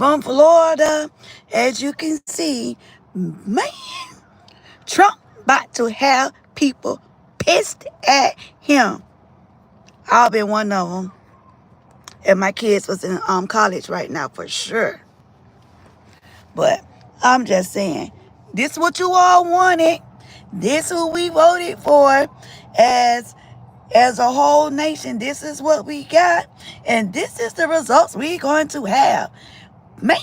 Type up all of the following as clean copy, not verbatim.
from Florida. As you can see, man, Trump about to have people pissed at him. I'll be one of them. And my kids was in college right now for sure. But I'm just saying, this what you all wanted. This who we voted for as as a whole nation. This is what we got. And this is the results we're going to have. Man,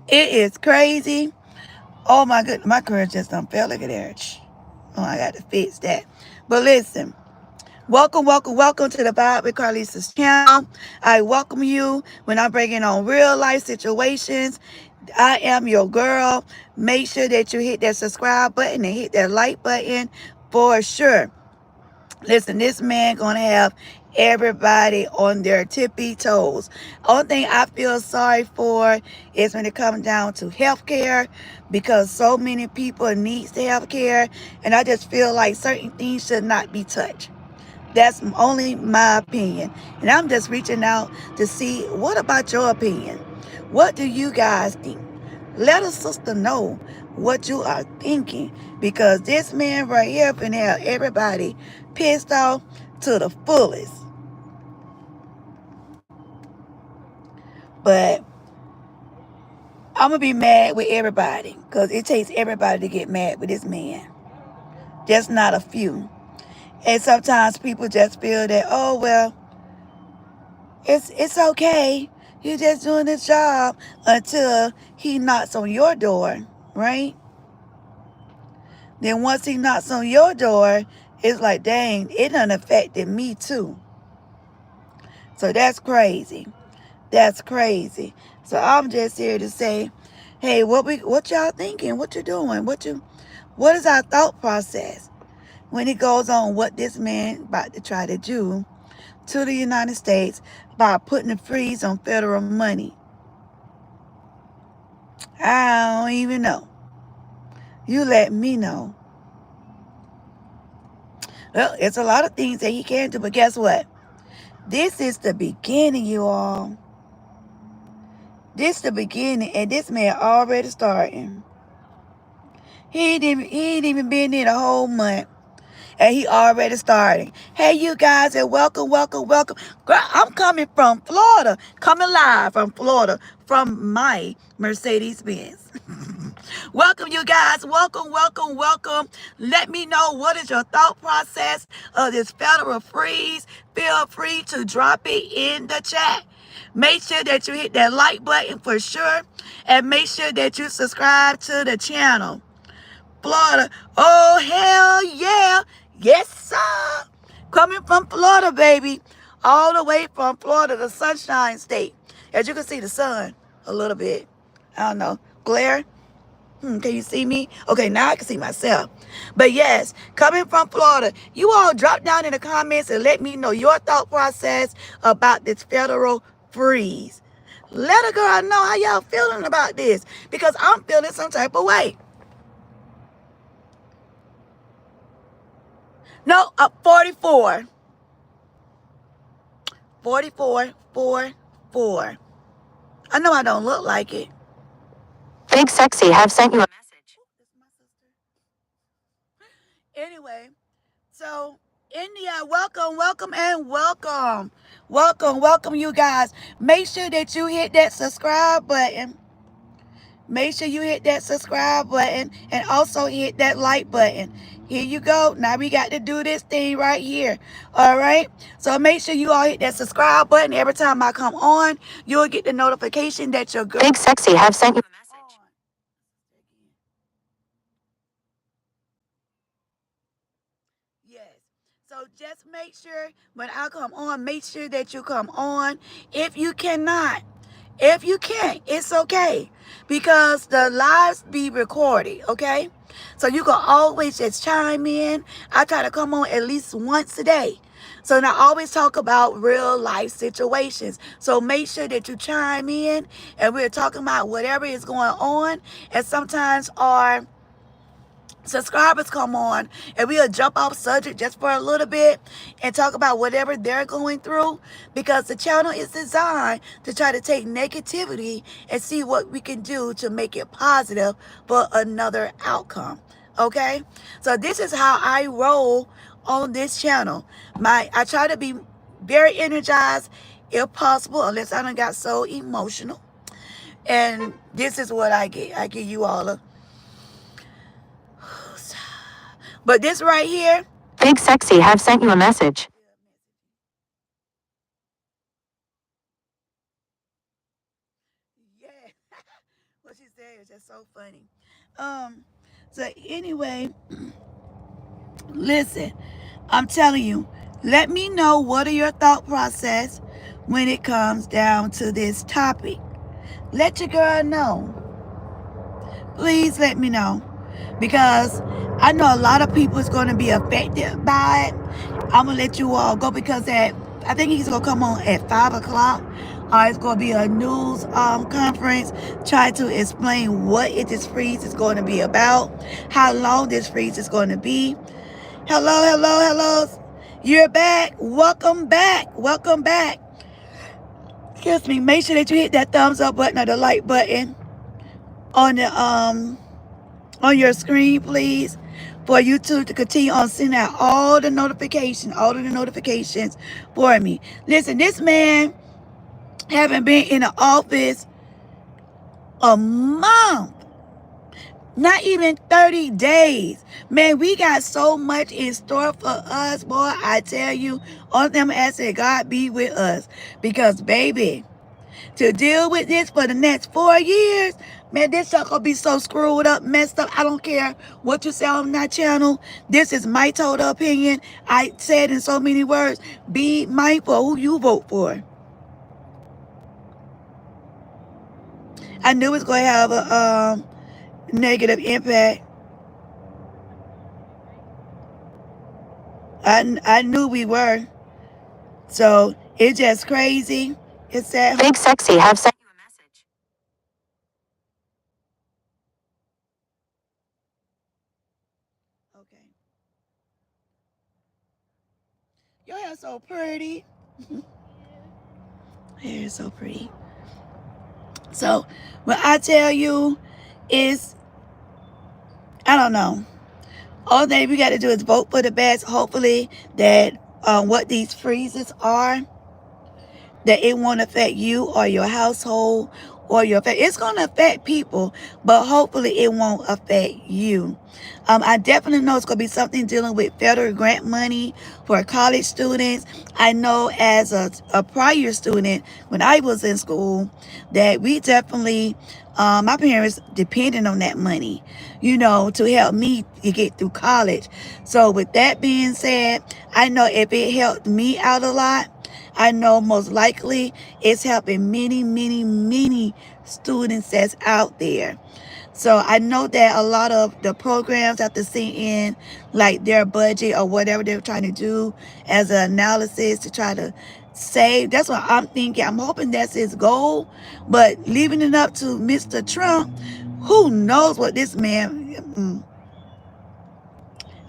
it is crazy. Oh my goodness, my career just done fell. Look at that. Oh, I got to fix that. But listen, welcome to the Vibe with Karlisa's channel. I welcome you when I'm bringing on real life situations. I am your girl. Make sure that you hit that subscribe button and hit that like button for sure. Listen, this man gonna have everybody on their tippy toes. Only thing I feel sorry for is when it comes down to healthcare, because so many people needs the healthcare, and I just feel like certain things should not be touched. That's only my opinion, and I'm just reaching out to see what about your opinion. What do you guys think? Let a sister know what you are thinking, because this man right here can have everybody pissed off to the fullest. But I'm gonna be mad with everybody, because it takes everybody to get mad with this man, just not a few. And sometimes people just feel that, oh well, it's okay, you're just doing this job, until he knocks on your door, right? Then once he knocks on your door, it's like, dang, it done affected me too. So that's crazy. That's crazy. So I'm just here to say, hey, what y'all thinking? What you doing? What is our thought process when it goes on what this man about to try to do to the United States by putting a freeze on federal money? I don't even know. You let me know. Well, it's a lot of things that he can do, but guess what? This is the beginning, you all. This the beginning, and this man already starting. He ain't even been in a whole month, and he already starting. Hey, you guys, and welcome. Girl, I'm coming from Florida, coming live from Florida, from my Mercedes-Benz. Welcome, you guys. Welcome. Let me know, what is your thought process of this federal freeze. Feel free to drop it in the chat. Make sure that you hit that like button for sure. And make sure that you subscribe to the channel. Florida. Oh, hell yeah. Yes, sir. Coming from Florida, baby. All the way from Florida, the Sunshine State. As you can see the sun a little bit. I don't know. Glare. Can you see me? Okay, now I can see myself. But yes, coming from Florida, you all drop down in the comments and let me know your thought process about this federal freeze. Let a girl know how y'all feeling about this, because I'm feeling some type of way. No, 44. 44, 4, 4. I know I don't look like it. Big Sexy have sent you a message. Anyway, so India, welcome, you guys. Make sure that you hit that subscribe button. Make sure you hit that subscribe button and also hit that like button. Here you go. Now we got to do this thing right here. All right. So make sure you all hit that subscribe button. Every time I come on, you'll get the notification that your girl. Big Sexy have sent you a message. Yes. So just make sure when I come on, make sure that you come on. If you cannot, if you can't, it's okay, because the lives be recorded, okay? So you can always just chime in. I try to come on at least once a day. So I always talk about real life situations. So make sure that you chime in, and we're talking about whatever is going on. And sometimes our subscribers come on, and we'll jump off subject just for a little bit and talk about whatever they're going through, because the channel is designed to try to take negativity and see what we can do to make it positive for another outcome. Okay, so this is how I roll on this channel. I try to be very energized if possible, unless I done got so emotional. And this is what I get. I give you all a, but this right here. Big Sexy have sent you a message. Yeah. What she said is just so funny. So anyway, listen, I'm telling you, let me know what are your thought process when it comes down to this topic. Let your girl know. Please let me know, because I know a lot of people is going to be affected by it. I'm gonna let you all go, because I think he's gonna come on at 5 o'clock. It's gonna be a news conference, try to explain what this freeze is going to be about, how long this freeze is going to be. Hello, hello, hello. You're back. Welcome back. Welcome back. Excuse me. Make sure that you hit that thumbs up button or the like button on the on your screen, please, for YouTube to continue on sending out all of the notifications for me. Listen, this man haven't been in the office a month, not even 30 days. Man, we got so much in store for us, boy. I tell you, all of them asking God be with us, because baby, to deal with this for the next 4 years, man, this stuff gonna be so screwed up, messed up. I don't care what you say on that channel. This is my total opinion. I said in so many words, be mindful who you vote for. I knew it was gonna have a negative impact. I knew we were. So it's just crazy. It's that Big Sexy have sent you a message. okay. Your hair's so pretty. Hair is so pretty. So what I tell you is, I don't know. All that we got to do is vote for the best. Hopefully that what these freezes are, that it won't affect you or your household or your family. It's going to affect people, but hopefully it won't affect you. I definitely know it's going to be something dealing with federal grant money for college students. I know as a prior student, when I was in school, that we definitely, my parents depended on that money, to help me to get through college. So with that being said, I know if it helped me out a lot, I know most likely it's helping many, many, many students that's out there. So I know that a lot of the programs have to see in like their budget or whatever they're trying to do as an analysis to try to save. That's what I'm thinking. I'm hoping that's his goal. But leaving it up to Mr. Trump, who knows what this man...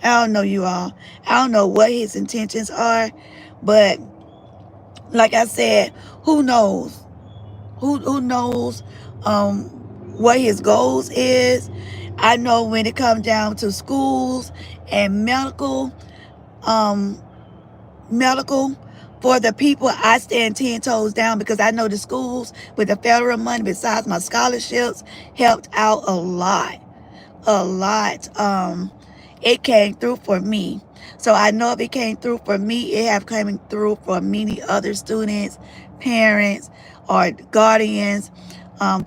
I don't know, you all. I don't know what his intentions are. But like I said, who knows? Who knows what his goals is? I know when it comes down to schools and um, medical for the people, I stand 10 toes down, because I know the schools with the federal money, besides my scholarships, helped out a lot. It came through for me. So I know if it came through for me, it have come through for many other students, parents, or guardians,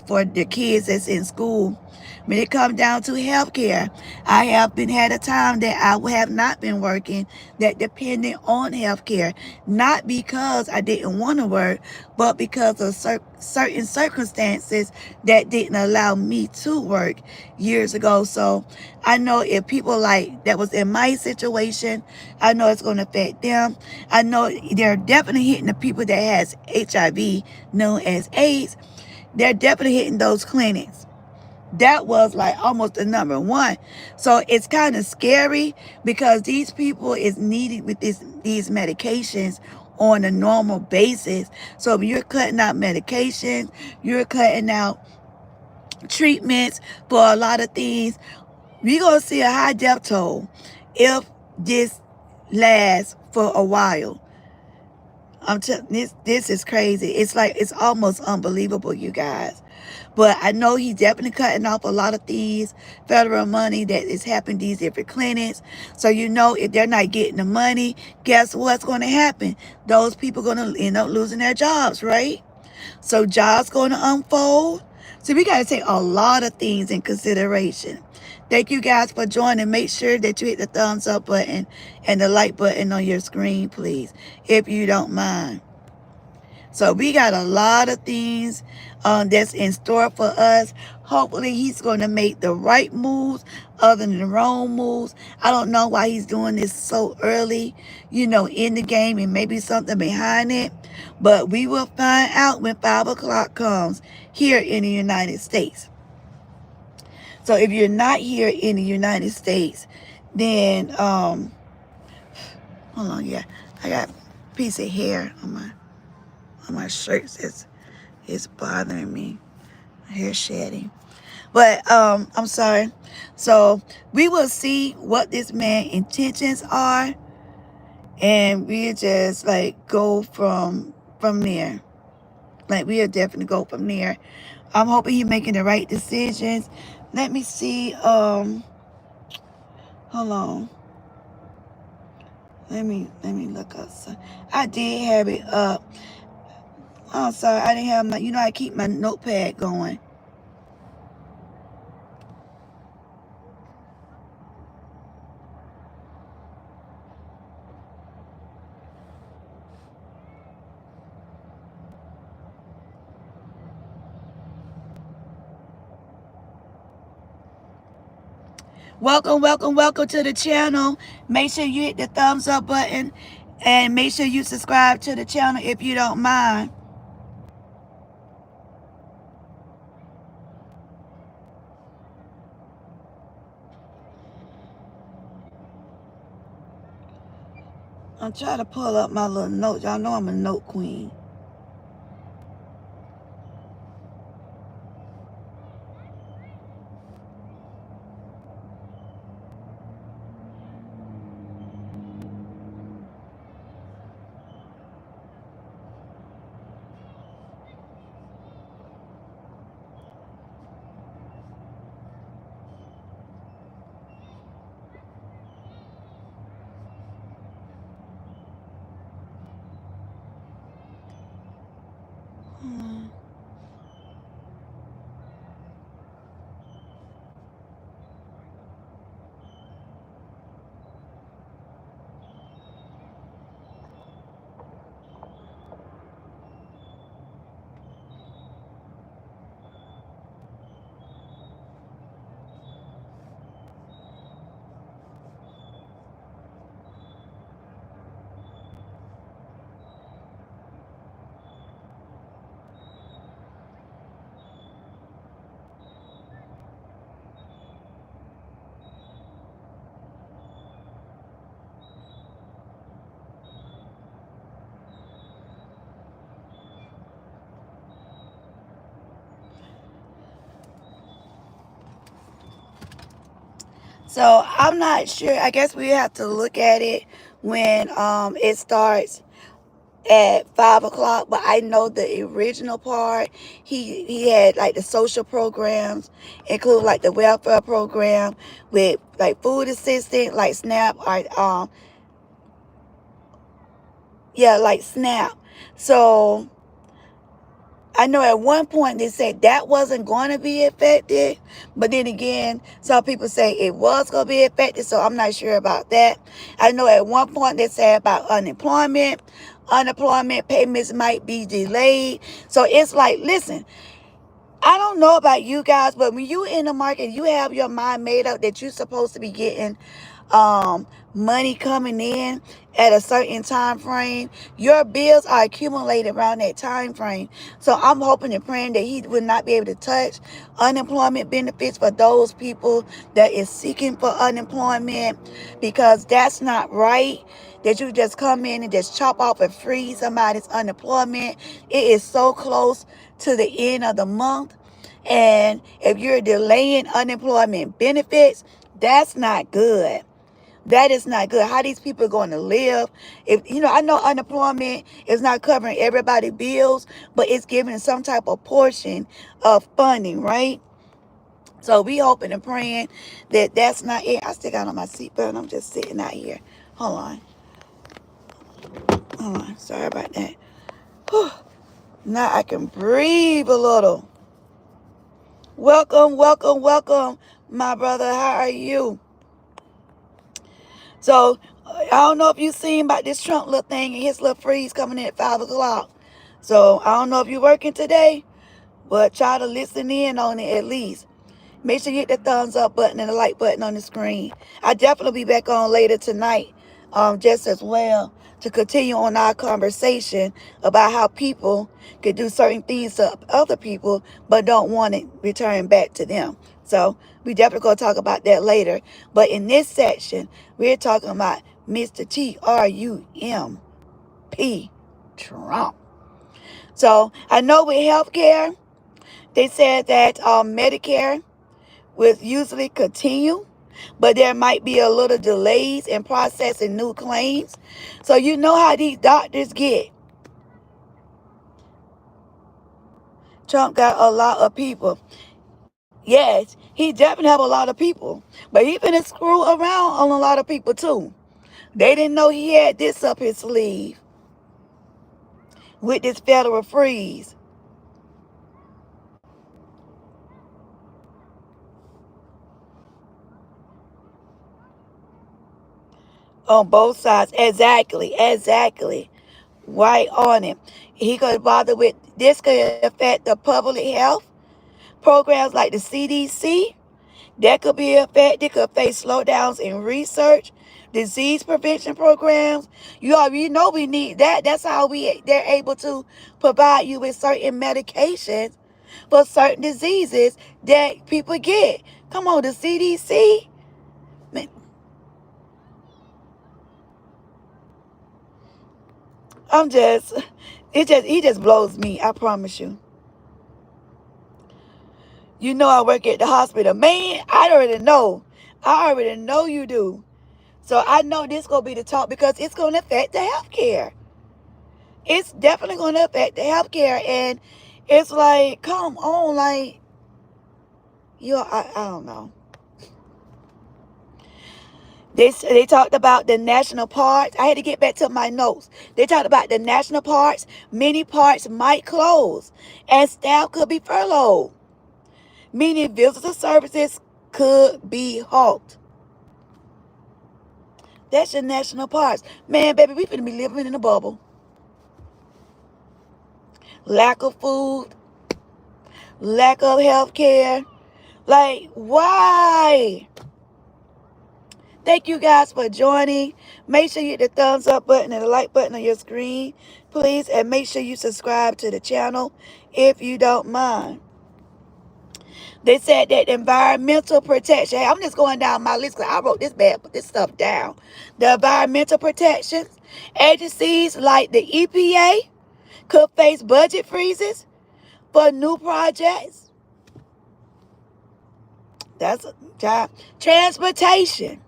for the kids that's in school. When it comes down to healthcare, I have had a time that I have not been working, that depended on healthcare, not because I didn't want to work, but because of certain circumstances that didn't allow me to work years ago. So I know if people like that was in my situation, I know it's going to affect them. I know they're definitely hitting the people that has HIV, known as AIDS. They're definitely hitting those clinics. That was like almost the number one. So it's kind of scary because these people is needed with these medications on a normal basis. So if you're cutting out medications, you're cutting out treatments for a lot of things, we're gonna see a high death toll if this lasts for a while. I'm telling this is crazy. It's like it's almost unbelievable, you guys. But I know he's definitely cutting off a lot of these federal money that is happening these different clinics. So you know if they're not getting the money, guess what's going to happen? Those people going to end up losing their jobs, right? So jobs going to unfold. So we got to take a lot of things in consideration. Thank you guys for joining. Make sure that you hit the thumbs up button and the like button on your screen, please, if you don't mind. So we got a lot of things that's in store for us. Hopefully he's going to make the right moves other than the wrong moves. I don't know why he's doing this so early, in the game, and maybe something behind it. But we will find out when 5 o'clock comes here in the United States. So if you're not here in the United States, then, hold on, yeah, I got a piece of hair on my shirts. It's bothering me. Hair shedding. But I'm sorry. So we will see what this man's intentions are, and we just like go from there. Like we'll definitely go from there. I'm hoping he's making the right decisions. Let me see. Hold on. Let me look up. I did have it up. I'm sorry, I didn't have my. I keep my notepad going. Welcome to the channel. Make sure you hit the thumbs up button and make sure you subscribe to the channel if you don't mind. I'm trying to pull up my little notes. Y'all know I'm a note queen. So I'm not sure. I guess we have to look at it when it starts at 5 o'clock. But I know the original part, he had like the social programs, include like the welfare program with like food assistance, like SNAP, or yeah, like SNAP. So I know at one point they said that wasn't going to be affected, but then again, some people say it was going to be affected, so I'm not sure about that. I know at one point they said about unemployment payments might be delayed. So it's like, listen, I don't know about you guys, but when you in the market, you have your mind made up that you're supposed to be getting money coming in at a certain time frame. Your bills are accumulated around that time frame. So I'm hoping and praying that he will not be able to touch unemployment benefits for those people that is seeking for unemployment, because that's not right. That you just come in and just chop off and freeze somebody's unemployment. It is so close to the end of the month. And if you're delaying unemployment benefits, that's not good. That is not good. How these people are going to live? If I know unemployment is not covering everybody's bills, but it's giving some type of portion of funding, right? So we hoping and praying that that's not it. I still got on my seatbelt. I'm just sitting out here. Hold on. Sorry about that. Whew. Now I can breathe a little. Welcome, my brother. How are you? So, I don't know if you seen about this Trump little thing and his little freeze coming in at 5 o'clock. So, I don't know if you're working today, but try to listen in on it at least. Make sure you hit the thumbs up button and the like button on the screen. I'll definitely be back on later tonight, just as well, to continue on our conversation about how people could do certain things to other people but don't want it returned back to them. So we definitely going to talk about that later. But in this section, we're talking about Mr. T-R-U-M-P, Trump. So I know with healthcare, they said that Medicare will usually continue, but there might be a little delays in processing new claims. So you know how these doctors get. Trump got a lot of people. Yes, he definitely have a lot of people, but he finna screw around on a lot of people too. They didn't know he had this up his sleeve with this federal freeze on both sides. Exactly. Right on it. He could bother with this, could affect the public health programs like the CDC. That could be affected. Could face slowdowns in research, disease prevention programs. You already know we need that. That's how they're able to provide you with certain medications for certain diseases that people get. Come on, the CDC. Man, he just blows me. I promise you. You know I work at the hospital. Man, I already know. I already know you do. So I know this going to be the talk because it's going to affect the healthcare. It's definitely going to affect the healthcare. And it's like, come on, like, I don't know. They talked about the national parks. I had to get back to my notes. They talked about the national parks. Many parks might close and staff could be furloughed, meaning visitor services could be halted. That's your national parks. Man, baby, we finna be living in a bubble. Lack of food, lack of health care. Like, why? Thank you guys for joining. Make sure you hit the thumbs up button and the like button on your screen, please. And make sure you subscribe to the channel if you don't mind. They said that environmental protection. Hey, I'm just going down my list because I wrote this stuff down. The environmental protections agencies like the EPA could face budget freezes for new projects. That's a job. Transportation.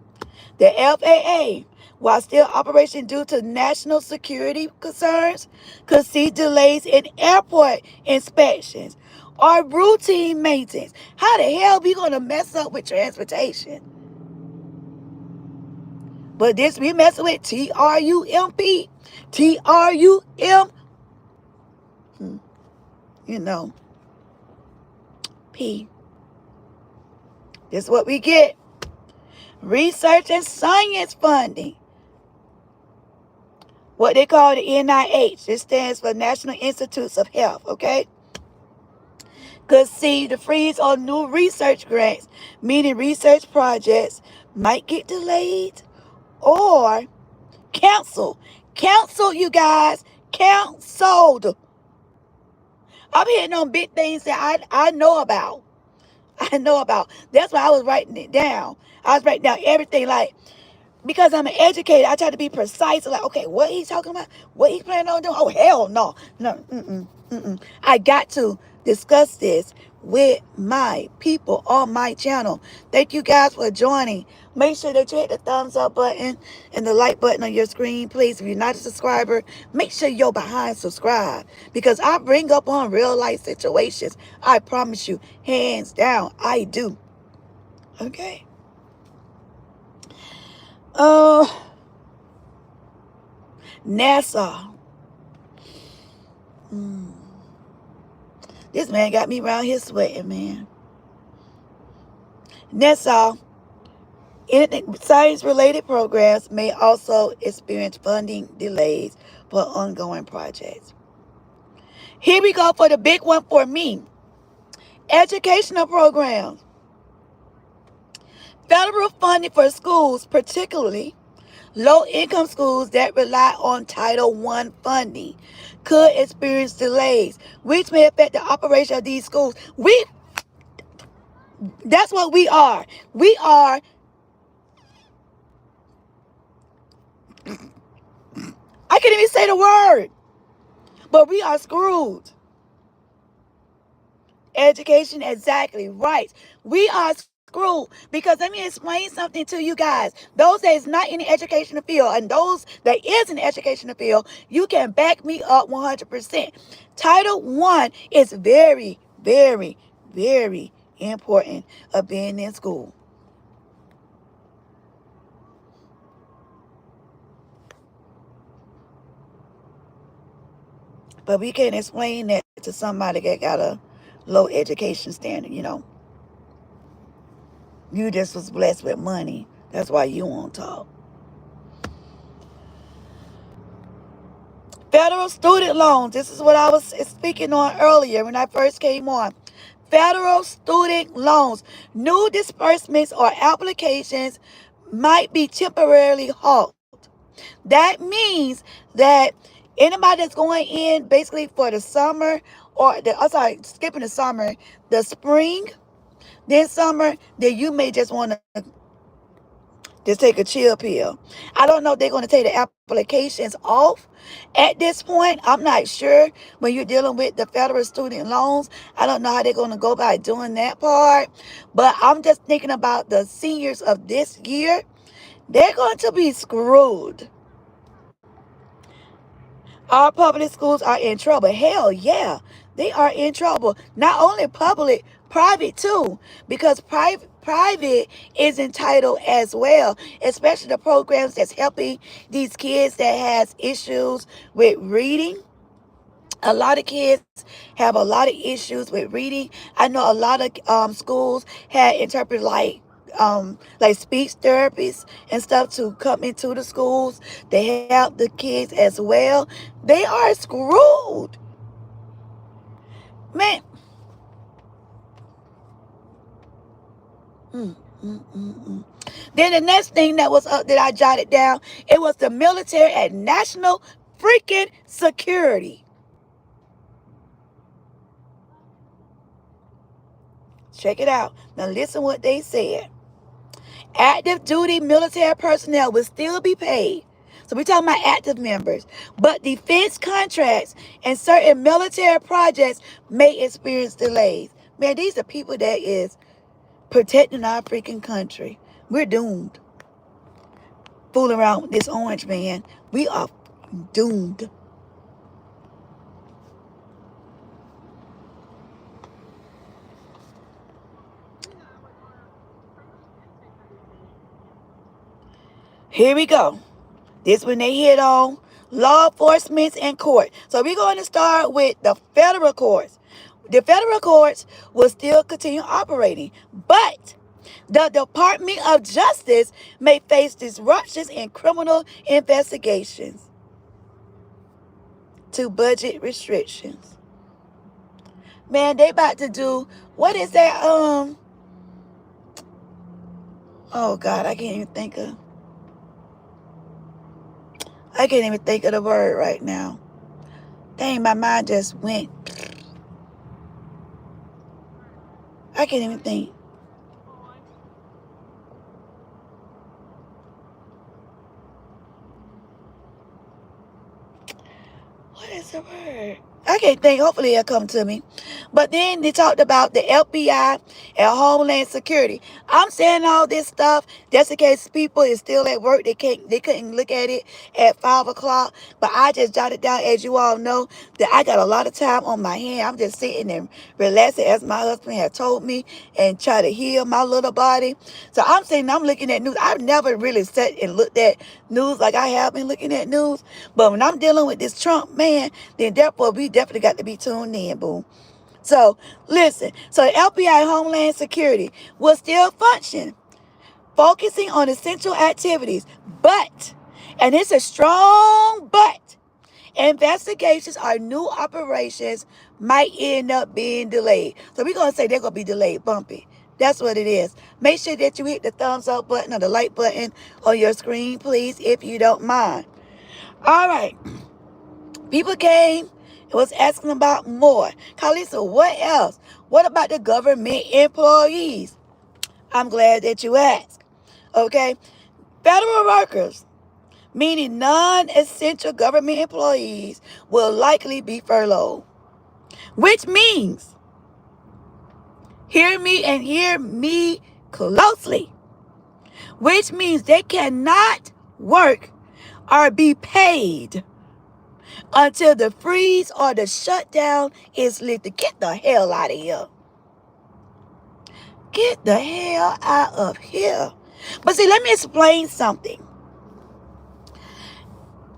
The FAA, while still operation due to national security concerns, could see delays in airport inspections or routine maintenance. How the hell we gonna mess up with transportation? But this we messing with TRUMP, TRUM, P. This is what we get. Research and science funding. What they call the NIH. It stands for National Institutes of Health, okay? Because see, the freeze on new research grants, meaning research projects, might get delayed or canceled. Canceled, you guys. Canceled. I'm hitting on big things that I know about. I know about. That's why I was writing it down. I was writing down everything, like, because I'm an educator, I try to be precise. Like, okay, what he's talking about, what he's planning on doing. Oh, hell no, no, I got to discuss this with my people on my channel. Thank you guys for joining. Make sure that you hit the thumbs up button and the like button on your screen, please. If you're not a subscriber, make sure you're behind subscribe, because I bring up on real life situations. I promise you, hands down, I do. Okay. Uh, NASA. This man got me around here sweating, man. NASA. Science-related programs may also experience funding delays for ongoing projects. Here we go for the big one for me. Educational programs. Federal funding for schools, particularly low-income schools that rely on Title I funding, could experience delays, which may affect the operation of these schools. That's what we are. We are, I can't even say the word, but we are screwed. Education, exactly right. We are screwed, because let me explain something to you guys. Those that is not in the educational field and those that is in the educational field, you can back me up 100%. Title I is very, very, very important of being in school. But we can't explain that to somebody that got a low education standard. You just was blessed with money. That's why you won't talk. Federal student loans. This is what I was speaking on earlier when I first came on. Federal student loans. New disbursements or applications might be temporarily halted. That means that anybody that's going in basically for the summer, or skipping the summer, the spring, then summer, then you may just want to just take a chill pill. I don't know if they're going to take the applications off at this point. I'm not sure. When you're dealing with the federal student loans, I don't know how they're going to go about doing that part. But I'm just thinking about the seniors of this year. They're going to be screwed. Our public schools are in trouble. Hell yeah, they are in trouble. Not only public, private too, because private is entitled as well, especially the programs that's helping these kids that has issues with reading. A lot of kids have a lot of issues with reading. I know a lot of schools had interpret like speech therapists and stuff to come into the schools. They help the kids as well. They are screwed, man. Mm, mm, mm, mm. Then the next thing that was up that I jotted down, it was the military and national freaking security. Check it out. Now listen what they said. Active duty military personnel will still be paid. So we're talking about active members. But defense contracts and certain military projects may experience delays. Man, these are people that is protecting our freaking country. We're doomed. Fooling around with this orange man. We are doomed. Here we go. This when they hit on law enforcement and court. So we're going to start with the federal courts. The federal courts will still continue operating, but the Department of Justice may face disruptions in criminal investigations to budget restrictions. Man, they about to do, what is that? Oh God, I can't even think of the word right now. Dang, my mind just went. I can't even think. What is the word? I can't think. Hopefully it'll come to me. But then they talked about the FBI and Homeland Security. I'm saying all this stuff just in case people is still at work. They couldn't look at it at 5 o'clock. But I just jotted down, as you all know, that I got a lot of time on my hand. I'm just sitting and relaxing, as my husband had told me, and try to heal my little body. So I'm saying I'm looking at news. I've never really sat and looked at news like I have been looking at news. But when I'm dealing with this Trump man, then therefore we definitely got to be tuned in, boo. So listen, so the FBI Homeland Security will still function, focusing on essential activities, but, and it's a strong but, investigations or new operations might end up being delayed. So we're going to say they're going to be delayed, bumpy. That's what it is. Make sure that you hit the thumbs up button or the like button on your screen, please, if you don't mind. All right. People came and was asking about more. Karlisa, what else? What about the government employees? I'm glad that you asked. Okay. Federal workers, meaning non-essential government employees, will likely be furloughed. Which means, hear me and hear me closely, which means they cannot work or be paid until the freeze or the shutdown is lifted. Get the hell out of here. Get the hell out of here. But see, let me explain something.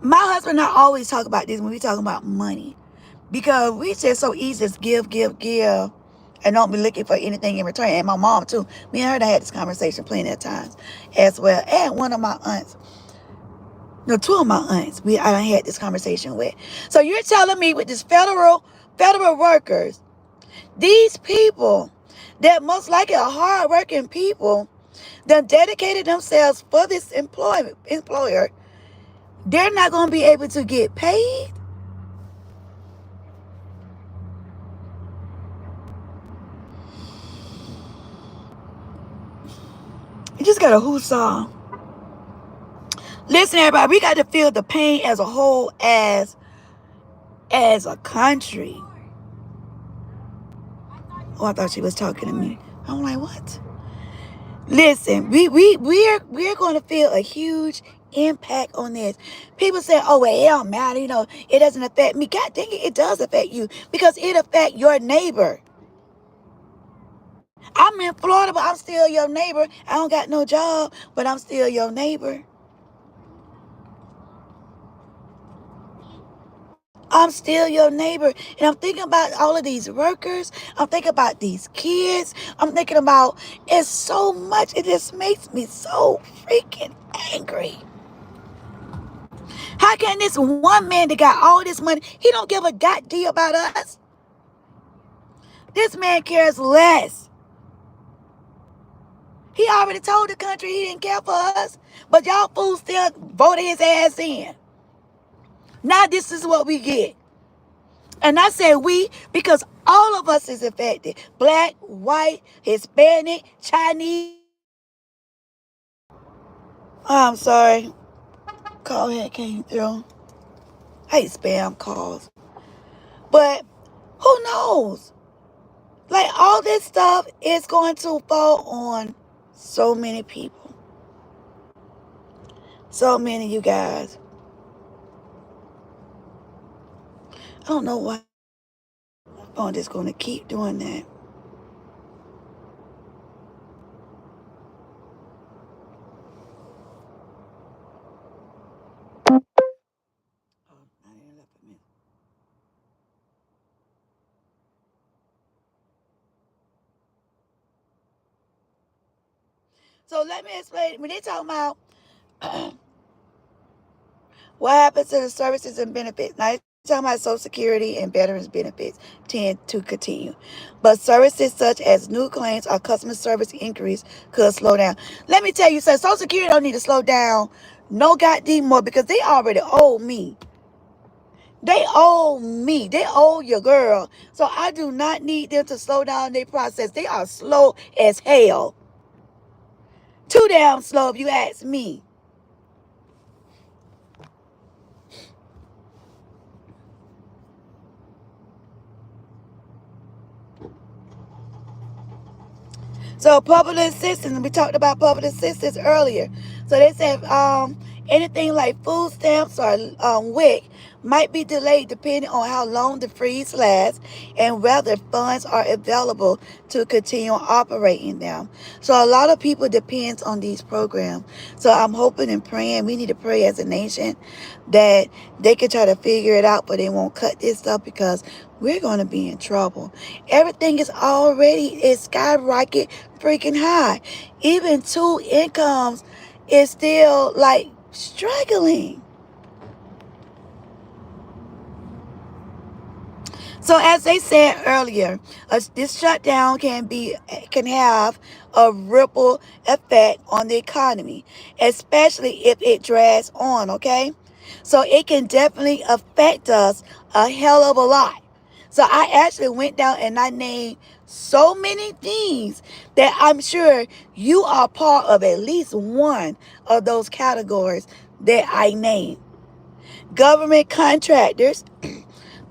My husband and I always talk about this when we talk about money. Because we just so easy to give, and don't be looking for anything in return. And my mom too. Me and her had this conversation plenty of times as well. And one of my aunts. No, two of my aunts. I had this conversation with. So you're telling me with this federal workers, these people that most likely are hardworking people that dedicated themselves for this employer, they're not going to be able to get paid? You just got a whoosah. Listen, everybody, we got to feel the pain as a whole, as a country. Oh, I thought she was talking to me. I'm like, what? Listen, we're going to feel a huge impact on this. People say, oh, well, it don't matter, it doesn't affect me. God dang it, it does affect you, because it affects your neighbor. I'm in Florida, but I'm still your neighbor. I don't got no job, but I'm still your neighbor. I'm still your neighbor. And I'm thinking about all of these workers. I'm thinking about these kids. I'm thinking about, it's so much. It just makes me so freaking angry. How can this one man that got all this money, he don't give a goddamn about us? This man cares less. He already told the country he didn't care for us. But y'all fools still voted his ass in. Now this is what we get. And I say we because all of us is affected. Black, white, Hispanic, Chinese. Oh, I'm sorry. Call that came through. I hate spam calls. But who knows? Like, all this stuff is going to fall on so many people. So many of you guys. I don't know why I'm just going to keep doing that. Oh, I didn't left a minute. So let me explain. When they talk about what happens to the services and benefits, now talking about Social Security and veterans benefits tend to continue. But services such as new claims or customer service inquiries could slow down. Let me tell you something. Social Security don't need to slow down no goddamn more because they already owe me. They owe me. They owe your girl. So I do not need them to slow down their process. They are slow as hell. Too damn slow if you ask me. So public assistance, we talked about public assistance earlier. So they said anything like food stamps or WIC might be delayed depending on how long the freeze lasts and whether funds are available to continue operating them. So a lot of people depends on these programs. So I'm hoping and praying, we need to pray as a nation that they can try to figure it out, but they won't cut this stuff because we're going to be in trouble. Everything is skyrocket freaking high. Even two incomes is still like struggling. So as they said earlier, this shutdown can have a ripple effect on the economy, especially if it drags on, okay? So it can definitely affect us a hell of a lot. So I actually went down and I named so many things that I'm sure you are part of at least one of those categories that I named. Government contractors,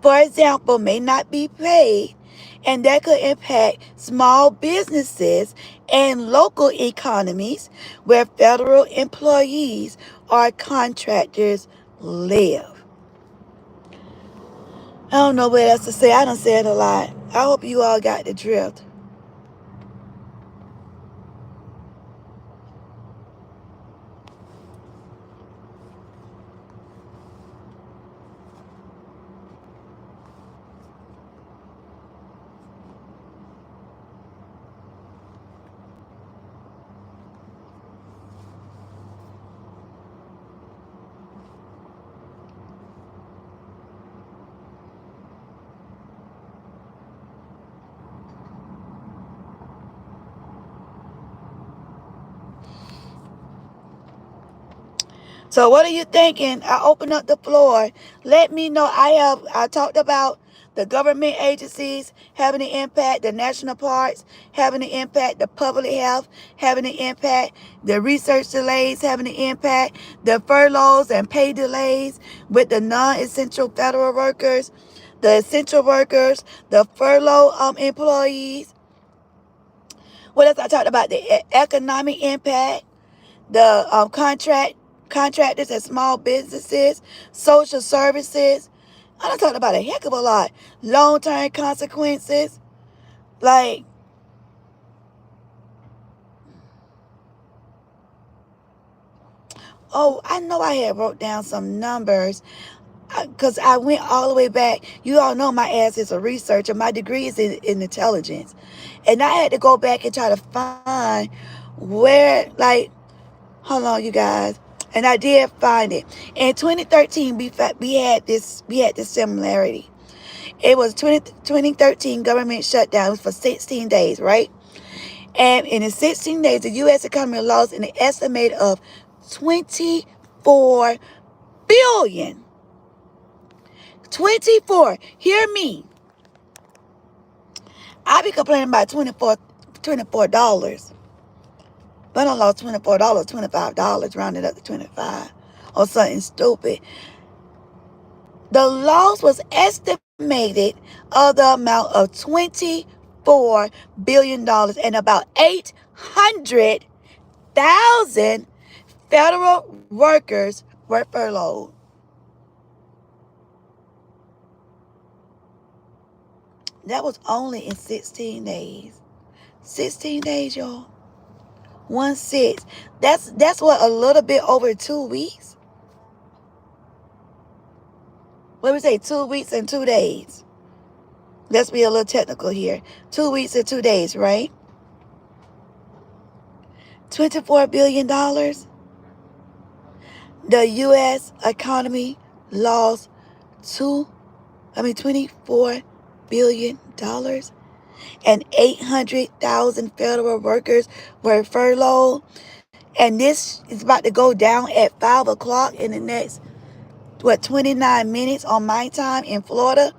for example, may not be paid, and that could impact small businesses and local economies where federal employees or contractors live. I don't know what else to say. I done said a lot. I hope you all got the drift. So what are you thinking? I open up the floor. Let me know. I talked about the government agencies having an impact, the national parks having an impact, the public health having an impact, the research delays having an impact, the furloughs and pay delays with the non-essential federal workers, the essential workers, the furlough employees. What else I talked about? The economic impact, the contractors and small businesses, social services. I done talked about a heck of a lot. Long-term consequences. Like, oh, I know I had wrote down some numbers because I went all the way back. You all know my ass is a researcher. My degree is in intelligence. And I had to go back and try to find where, like, hold on, you guys. And I did find it. In 2013, we had this similarity. It was 2013 government shutdown. It was for 16 days, right? And in the 16 days, the U.S. economy lost an estimate of 24 billion. 24. Hear me. I be complaining about $24. But I lost $24, $25, rounded up to 25 or something stupid. The loss was estimated of the amount of $24 billion and about 800,000 federal workers were furloughed. That was only in 16 days. 16 days, y'all. 1/6. That's what, a little bit over 2 weeks. What we say, 2 weeks and 2 days. Let's be a little technical here. 2 weeks and 2 days, right? $24 billion. The U.S. economy lost $2 $24 billion, and 800,000 federal workers were furloughed. And this is about to go down at 5 o'clock in the next, 29 minutes on my time in Florida.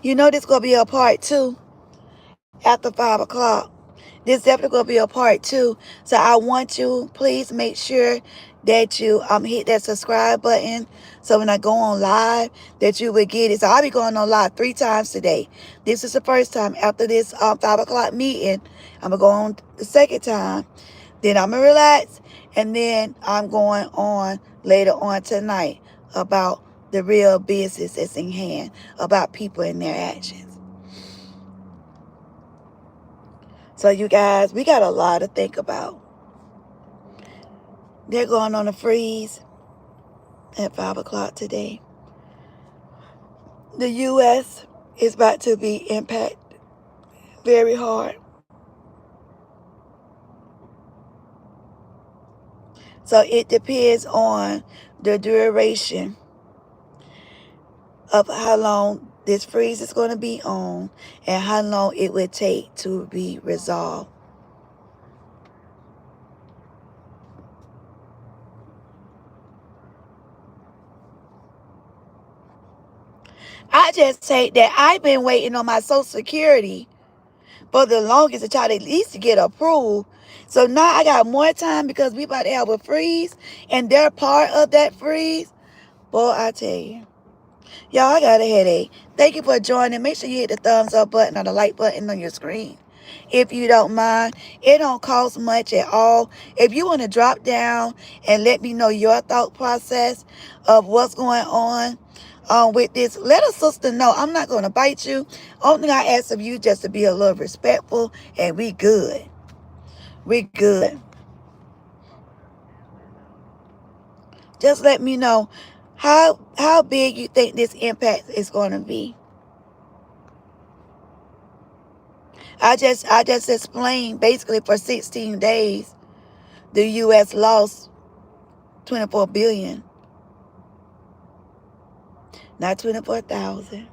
You know this going to be a part 2 after 5 o'clock. This definitely going to be a part 2. So I want you, please make sure that you hit that subscribe button. So when I go on live, that you would get it. So I'll be going on live 3 times today. This is the first time. After this 5 o'clock meeting, I'm going to go on the second time. Then I'm going to relax. And then I'm going on later on tonight about the real business that's in hand, about people and their actions. So you guys, we got a lot to think about. They're going on a freeze at 5 o'clock today. The U.S. is about to be impacted very hard. So it depends on the duration of how long this freeze is going to be on and how long it would take to be resolved. I just say that I've been waiting on my Social Security for the longest to try to at least get approved. So now I got more time because we about to have a freeze and they're part of that freeze. Boy, I tell you. Y'all, I got a headache. Thank you for joining. Make sure you hit the thumbs up button or the like button on your screen. If you don't mind, it don't cost much at all. If you want to drop down and let me know your thought process of what's going on with this, let a sister know. I'm not going to bite you. Only thing I ask of you just to be a little respectful, and we good. We good. Just let me know how big you think this impact is going to be. I just explained basically for 16 days the U.S. lost 24 billion, not 24,000,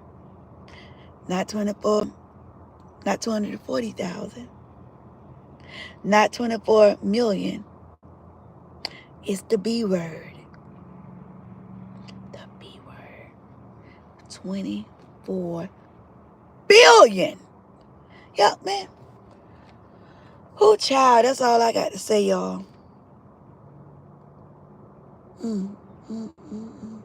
not 24, not 240,000, not 24 million. It's the B word. The B word. 24 billion. Yup, man. Who child? That's all I got to say, y'all. Mm, mm, mm, mm.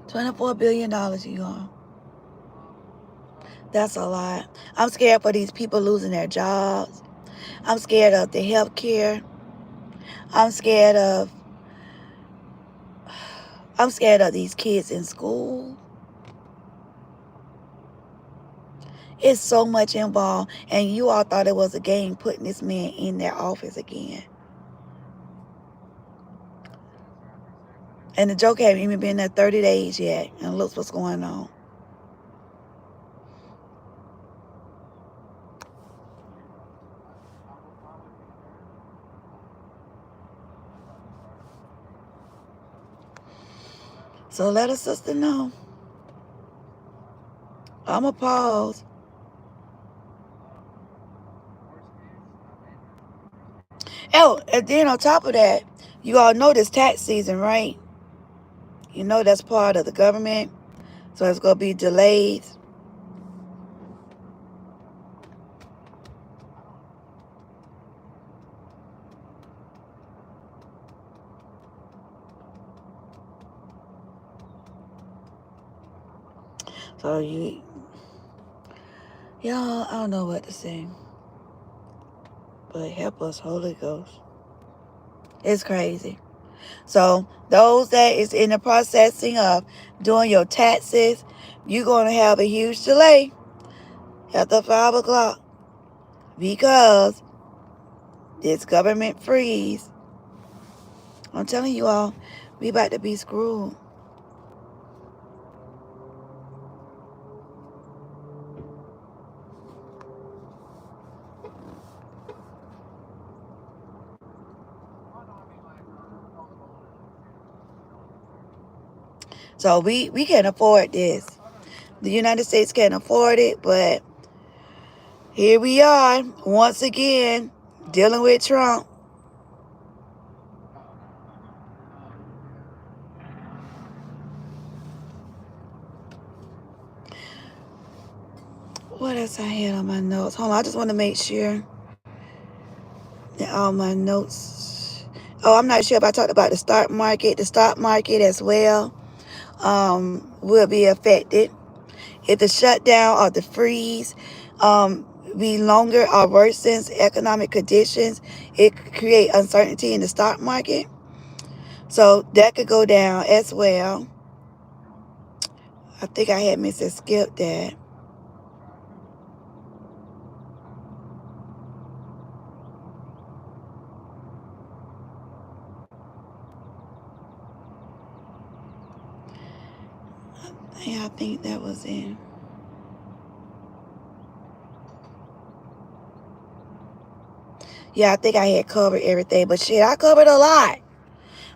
$24 billion, you all. That's a lot. I'm scared for these people losing their jobs. I'm scared of the health care. I'm scared of these kids in school. It's so much involved. And you all thought it was a game putting this man in their office again. And the joke haven't even been there 30 days yet. And look what's going on. So let a sister know. I'm going to pause. Oh, and then on top of that, you all know this tax season, right? You know that's part of the government. So it's going to be delays. So y'all, I don't know what to say. But help us, Holy Ghost. It's crazy. So those that is in the processing of doing your taxes, you're going to have a huge delay after 5 o'clock because this government freeze. I'm telling you all, we about to be screwed. So we can't afford this. The United States can't afford it, but here we are once again dealing with Trump. What else I had on my notes? Hold on, I just want to make sure that all my notes. Oh, I'm not sure if I talked about the stock market. The stock market as well will be affected if the shutdown or the freeze be longer or worsens economic conditions. It could create uncertainty in the stock market, so that could go down as well. I think I had Mrs. Skip that. Yeah, I think that was it. Yeah, I think I had covered everything, but shit, I covered a lot.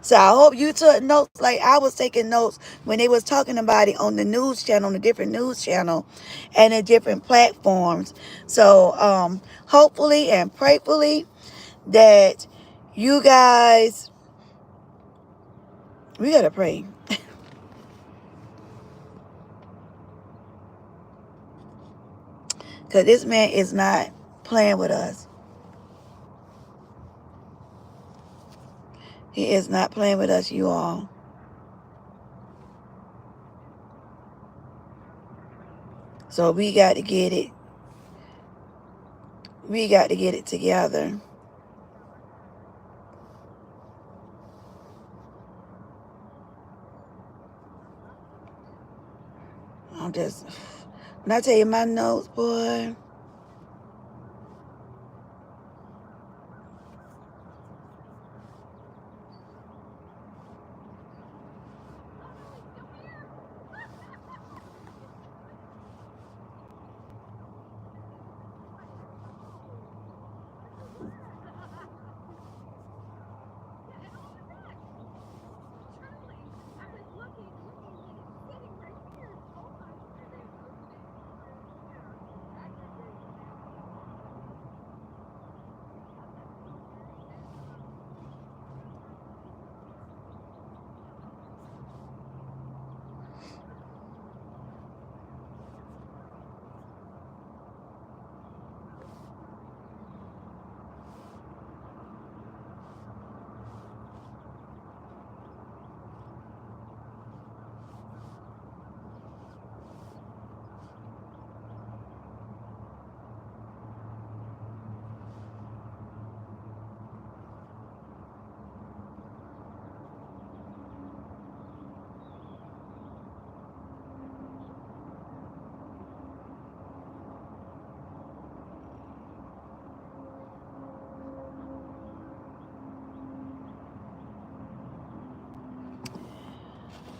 So I hope you took notes like I was taking notes when they was talking about it on the news channel, on the different news channel and the different platforms. So hopefully and prayerfully that you guys, we gotta pray. Because this man is not playing with us. He is not playing with us, you all. So we got to get it. We got to get it together. I'm just, when I tell you my notes, boy.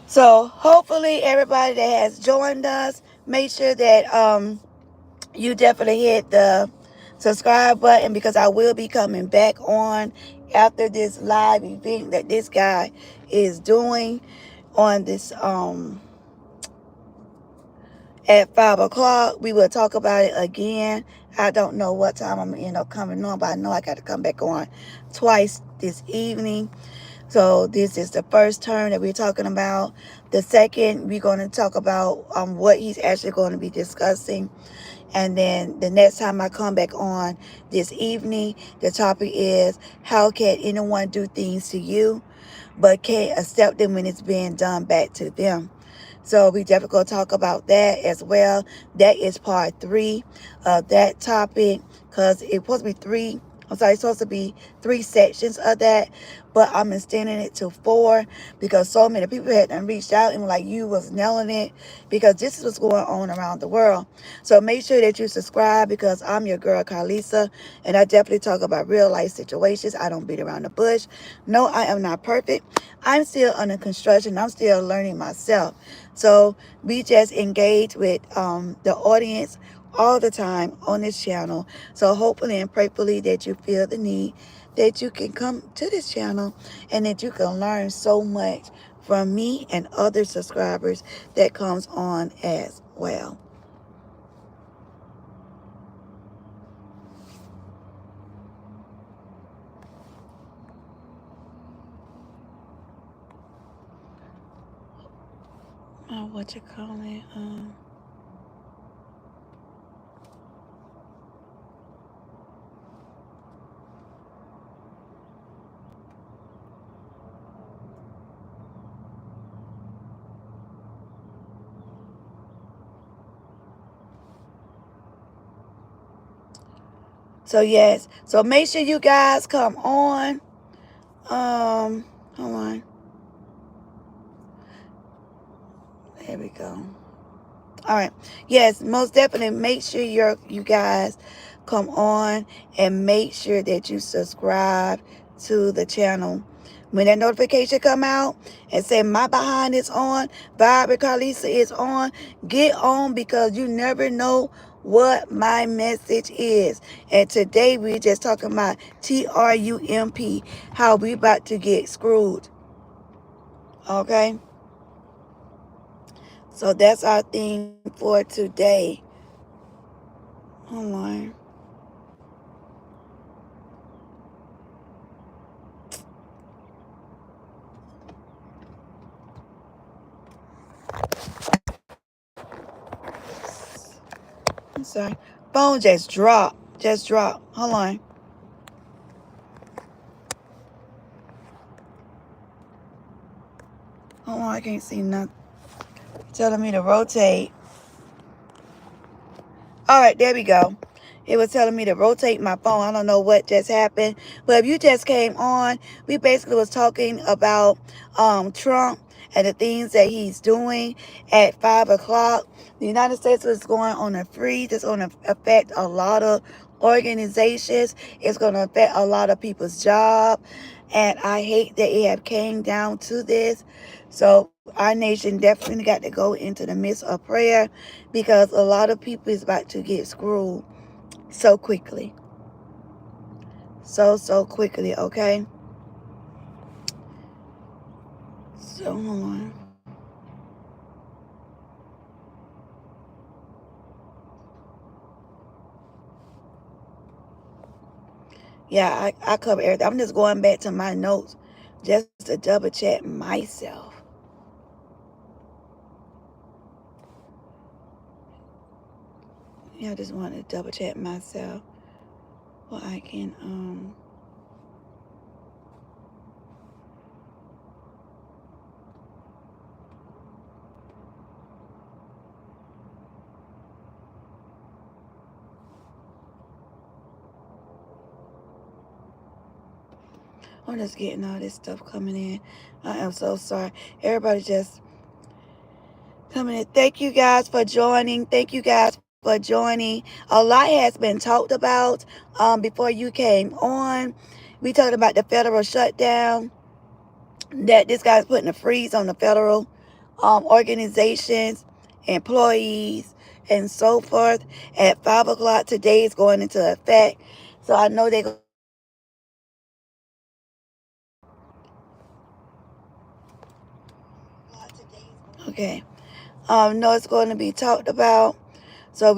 So hopefully everybody that has joined us, make sure that you definitely hit the subscribe button because I will be coming back on after this live event that this guy is doing on this at 5 o'clock. We will talk about it again. I don't know what time I'm gonna end up coming on, but I know I got to come back on twice this evening. So this is the first term that we're talking about. The second, we're going to talk about what he's actually going to be discussing. And then the next time I come back on this evening, the topic is how can anyone do things to you but can't accept them when it's being done back to them. So we definitely going to talk about that as well. That is part 3 of that topic because it's supposed to be three. I'm sorry, it's supposed to be 3 sections of that, but I'm extending it to 4 because so many people had reached out and were like, you was nailing it because this is what's going on around the world. So make sure that you subscribe because I'm your girl Karlisa and I definitely talk about real life situations. I don't beat around the bush. No, I am not perfect. I'm still under construction. I'm still learning myself. So we just engage with the audience all the time on this channel. So hopefully and prayerfully that you feel the need that you can come to this channel and that you can learn so much from me and other subscribers that comes on as well. What you call it? So yes, so make sure you guys come on. Hold on. There we go. All right. Yes, most definitely make sure you guys come on and make sure that you subscribe to the channel. When that notification come out and say my behind is on, Barbara Karlisa is on, get on because you never know what my message is. And today we're just talking about TRUMP, how we about to get screwed. Okay? So that's our theme for today. Hold on. I'm sorry. Phone just dropped. Just dropped. Hold on. Hold on. I can't see nothing. Telling me to rotate. All right, there we go. It was telling me to rotate my phone. I don't know what just happened. But if you just came on, we basically was talking about Trump and the things that he's doing at 5 o'clock. The United States is going on a freeze. It's going to affect a lot of organizations. It's going to affect a lot of people's job. And I hate that it have came down to this. So our nation definitely got to go into the midst of prayer because a lot of people is about to get screwed so quickly. So quickly, okay? So, hold on. Yeah, I cover everything. I'm just going back to my notes just to double check myself. Yeah, I just want to double check myself. Well, I can, I'm just getting all this stuff coming in. I am so sorry. Everybody just coming in. Thank you guys for joining. Thank you guys for joining. A lot has been talked about before you came on. We talked about the federal shutdown, that this guy's putting a freeze on the federal organizations, employees, and so forth. At 5 o'clock today is going into effect. So I know they're going to be talked about. Okay. No, it's going to be talked about. So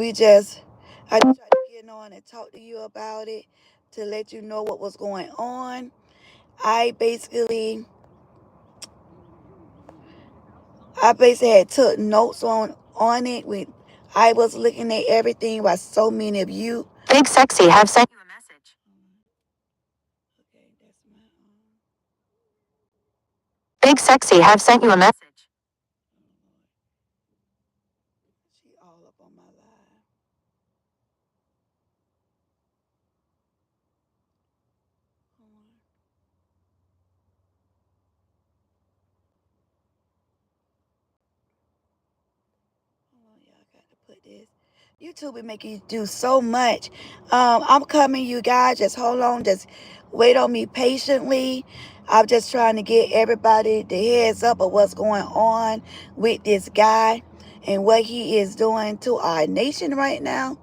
I just tried to get on and talk to you about it to let you know what was going on. I basically, I basically had took notes on it. I was looking at everything while so many of you. Big Sexy have sent you a message. Okay, that's my Big Sexy have sent you a message. she all up on my live. Hold on. Hold on, y'all got to put this. YouTube will make you do so much. I'm coming, you guys. Just hold on. Just wait on me patiently. I'm just trying to get everybody the heads up of what's going on with this guy and what he is doing to our nation right now.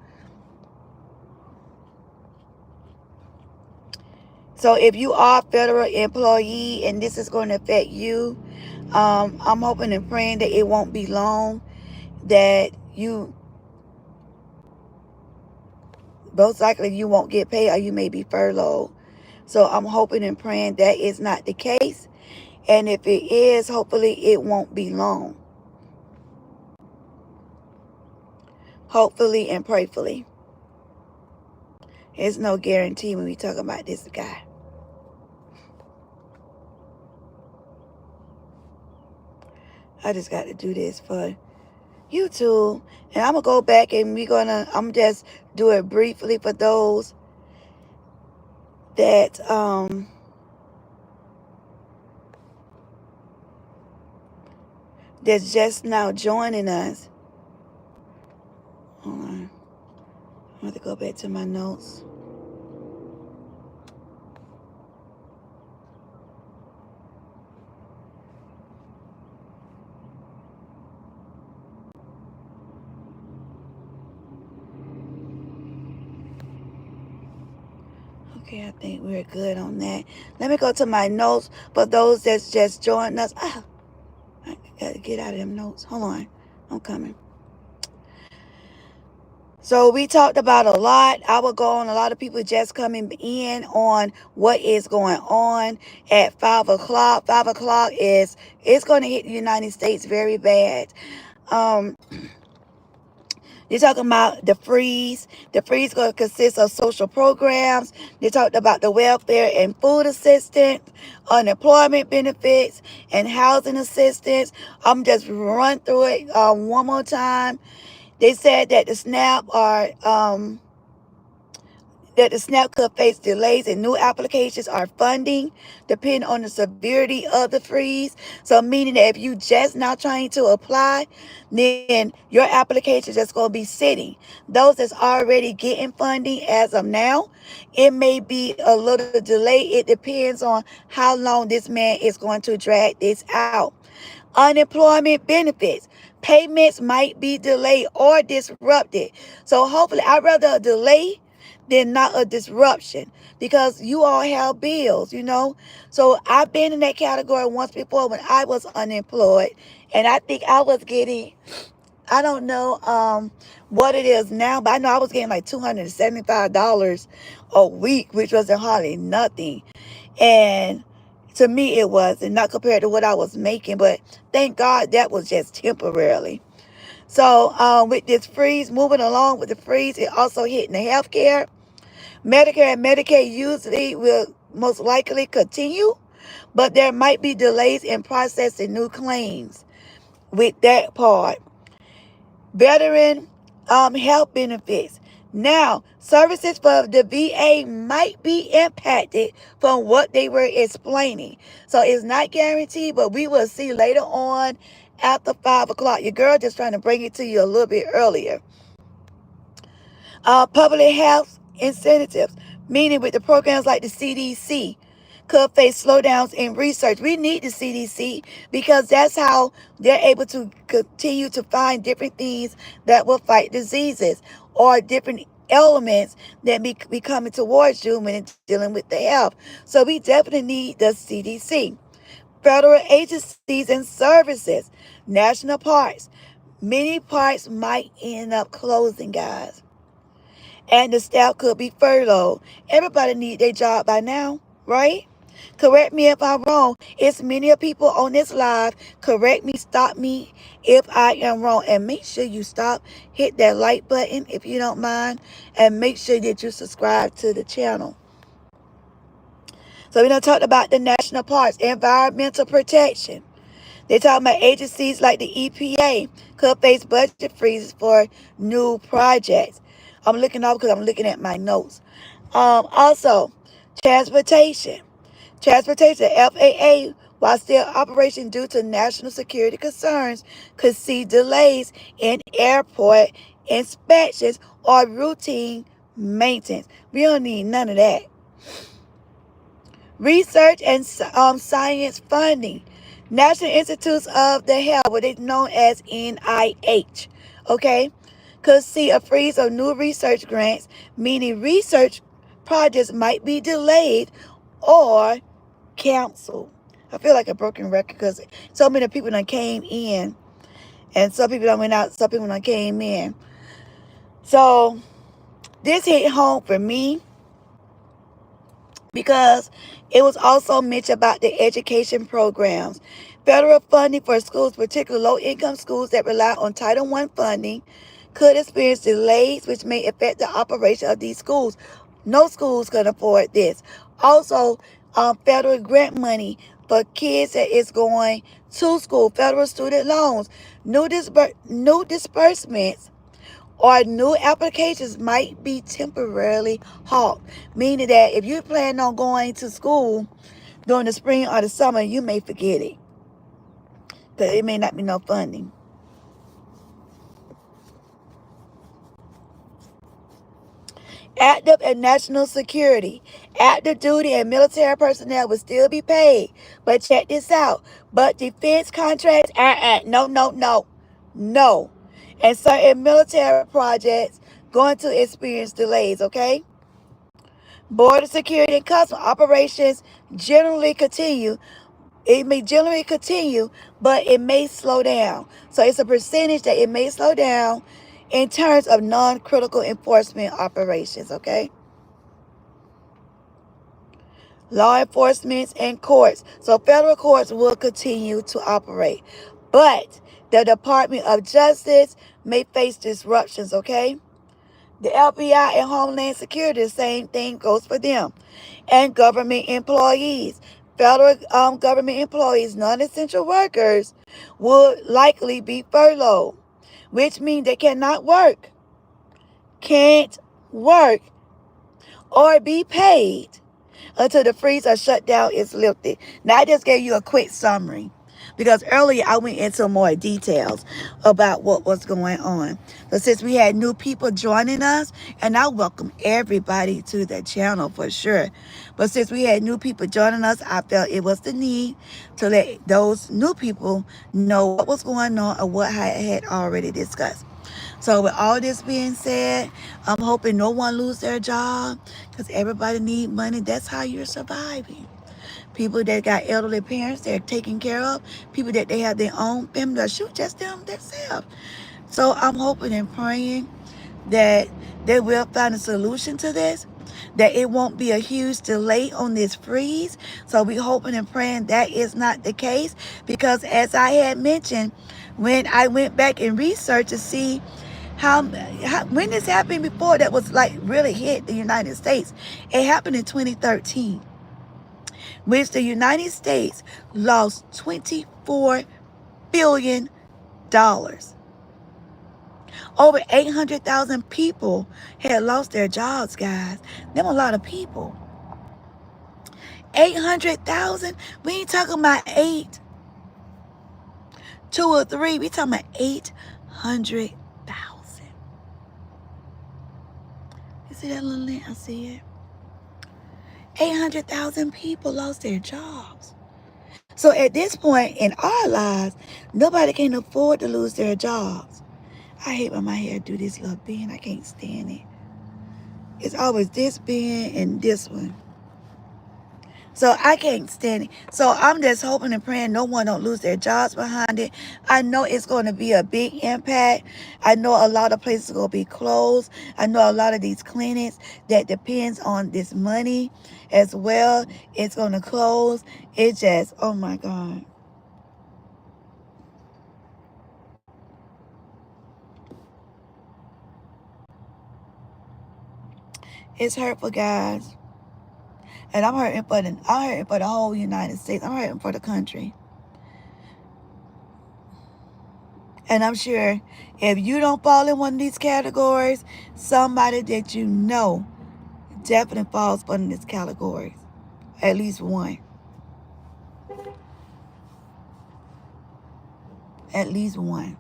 So if you are a federal employee and this is going to affect you, I'm hoping and praying that it won't be long, that you most likely you won't get paid or you may be furloughed. So I'm hoping and praying that is not the case. And if it is, hopefully it won't be long. Hopefully and prayfully. There's no guarantee when we talk about this guy. I just got to do this for YouTube. And I'm going to go back and I'm just do it briefly for those that that's just now joining us. Hold on. I'm going to go back to my notes. Okay, I think we're good on that. Let me go to my notes for those that's just joined us. I got to get out of them notes. Hold on. I'm coming. So we talked about a lot. I will go on. A lot of people just coming in on what is going on at 5 o'clock. 5 o'clock it's going to hit the United States very bad. They're talking about the freeze. The freeze going to consist of social programs. They talked about the welfare and food assistance, unemployment benefits, and housing assistance. I'm just run through it one more time. They said that the SNAP could face delays in new applications or funding, depending on the severity of the freeze. So meaning that if you just now trying to apply, then your application is just going to be sitting. Those that's already getting funding as of now, it may be a little delay. It depends on how long this man is going to drag this out. Unemployment benefits. Payments might be delayed or disrupted. So hopefully, I'd rather a delay than not a disruption, because you all have bills. So I've been in that category once before when I was unemployed, and I think I was getting, I don't know what it is now, but I know I was getting like $275 a week, which wasn't hardly nothing. And to me, it was, and not compared to what I was making, but thank God that was just temporarily. So with this freeze, moving along with the freeze, it also hitting the healthcare. Medicare and Medicaid usually will most likely continue, but there might be delays in processing new claims with that part. Veteran health benefits. Now, services for the VA might be impacted from what they were explaining. So it's not guaranteed, but we will see later on after 5 o'clock. Your girl just trying to bring it to you a little bit earlier. Public health incentives, meaning with the programs like the CDC, could face slowdowns in research. We need the CDC because that's how they're able to continue to find different things that will fight diseases or different elements that be coming towards you when it's dealing with the health. So we definitely need the CDC. Federal agencies and services, national parks. Many parks might end up closing, guys, and the staff could be furloughed. Everybody need their job by now, right? Correct me if I'm wrong. It's many people on this live. Correct me, stop me if I am wrong. And make sure you stop, hit that like button if you don't mind, and make sure that you subscribe to the channel. So we done talked about the national parks, environmental protection. They're talking about agencies like the EPA could face budget freezes for new projects. I'm looking over because I'm looking at my notes. Also, transportation. Transportation, FAA, while still operation due to national security concerns, could see delays in airport inspections or routine maintenance. We don't need none of that. Research and science funding. National Institutes of the Health, what is known as NIH, okay, could see a freeze of new research grants, meaning research projects might be delayed or canceled. I feel like a broken record because so many people done came in, and some people done went out, some people done came in. So this hit home for me because it was also mentioned about the education programs. Federal funding for schools, particularly low-income schools that rely on Title I funding, could experience delays which may affect the operation of these schools. No schools can afford this. Also, federal grant money for kids that is going to school, federal student loans, new disbursements or new applications might be temporarily halted, meaning that if you plan on going to school during the spring or the summer, you may forget it because it may not be no funding. Active and national security. Active duty and military personnel will still be paid. But check this out. But defense contracts, no. And certain military projects going to experience delays, okay? Border security and customs operations generally continue. It may generally continue, but it may slow down. So it's a percentage that it may slow down in terms of non-critical enforcement operations, okay? Law enforcement and courts. So federal courts will continue to operate. But the Department of Justice may face disruptions, okay? The FBI and Homeland Security, the same thing goes for them. And government employees. Federal government employees, non-essential workers, will likely be furloughed, which means they can't work, or be paid until the freeze or shutdown is lifted. Now, I just gave you a quick summary because earlier I went into more details about what was going on. But since we had new people joining us, and I welcome everybody to the channel for sure. But since we had new people joining us, I felt it was the need to let those new people know what was going on or what I had already discussed. So with all this being said, I'm hoping no one lose their job because everybody need money. That's how you're surviving. People that got elderly parents they're taking care of, people that they have their own family, or shoot, just them themselves. So I'm hoping and praying that they will find a solution to this, that it won't be a huge delay on this freeze. So we hoping and praying that is not the case, because as I had mentioned, when I went back and researched to see how when this happened before, that was like really hit the United States. It happened in 2013, which the United States lost $24 billion. Over 800,000 people had lost their jobs, guys. Them a lot of people. 800,000? We ain't talking about 8, 2 or 3. We talking about 800,000. You see that little link? I see it. 800,000 people lost their jobs. So at this point in our lives, nobody can afford to lose their jobs. I hate when my hair do this little bend. I can't stand it. It's always this bend and this one. So I can't stand it. So I'm just hoping and praying no one don't lose their jobs behind it. I know it's going to be a big impact. I know a lot of places are going to be closed. I know a lot of these clinics that depends on this money as well, it's going to close. It just, oh my God. It's hurtful, guys. And I'm hurting for the whole United States. I'm hurting for the country. And I'm sure if you don't fall in one of these categories, somebody that you know definitely falls under this category. At least one. At least one.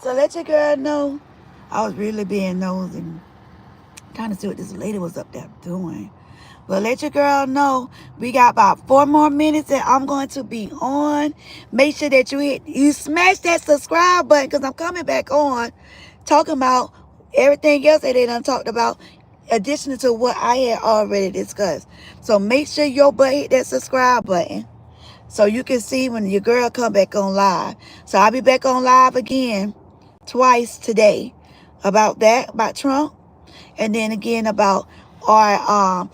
So let your girl know. I was really being nosy, trying to see what this lady was up there doing. But let your girl know we got about 4 more minutes that I'm going to be on. Make sure that you smash that subscribe button, because I'm coming back on talking about everything else that they done talked about, additional to what I had already discussed. So make sure your butt hit that subscribe button so you can see when your girl come back on live. So I'll be back on live again twice today about Trump, and then again about our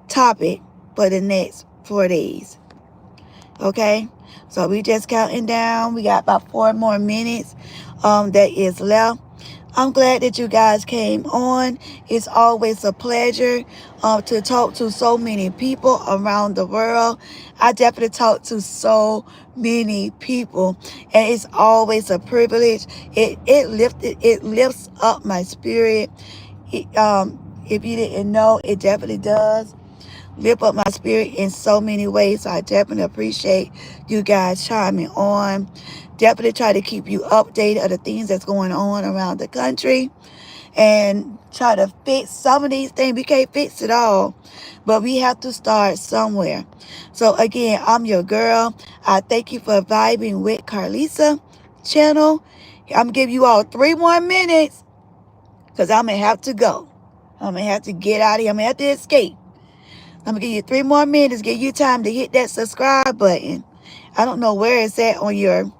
topic for the next 4 days. Okay, so we just counting down. We got about 4 more minutes that is left. I'm glad that you guys came on. It's always a pleasure to talk to so many people around the world. I definitely talk to so many people, and it's always a privilege. It lifts up my spirit. If you didn't know, it definitely does lift up my spirit in so many ways. So I definitely appreciate you guys chiming on. Definitely try to keep you updated of the things that's going on around the country, and try to fix some of these things. We can't fix it all, but we have to start somewhere. So again, I'm your girl. I thank you for vibing with Karlisa channel. I'm gonna give you all 3 more minutes, because I'm gonna have to go. I'm gonna have to get out of here. I'm gonna have to escape. I'm gonna give you 3 more minutes, give you time to hit that subscribe button. I don't know where it's at on your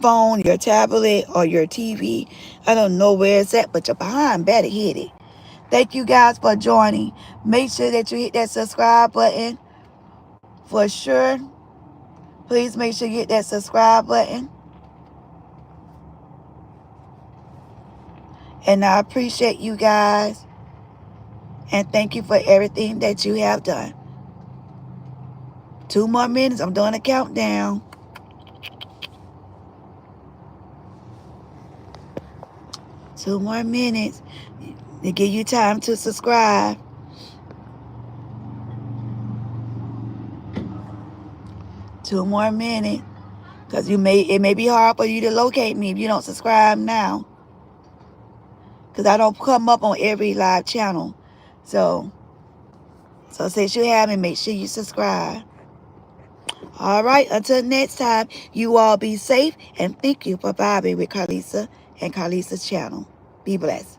phone, your tablet, or your TV. I don't know where it's at, but you're behind. Better hit it. Thank you guys for joining. Make sure that you hit that subscribe button for sure. Please make sure you hit that subscribe button. And I appreciate you guys. And thank you for everything that you have done. 2 more minutes. I'm doing a countdown. 2 more minutes to give you time to subscribe. 2 more minutes. Because it may be hard for you to locate me if you don't subscribe now. Because I don't come up on every live channel. So since you have me, make sure you subscribe. All right, until next time, you all be safe, and thank you for vibing with Karlisa and Karlisa's channel. Be blessed.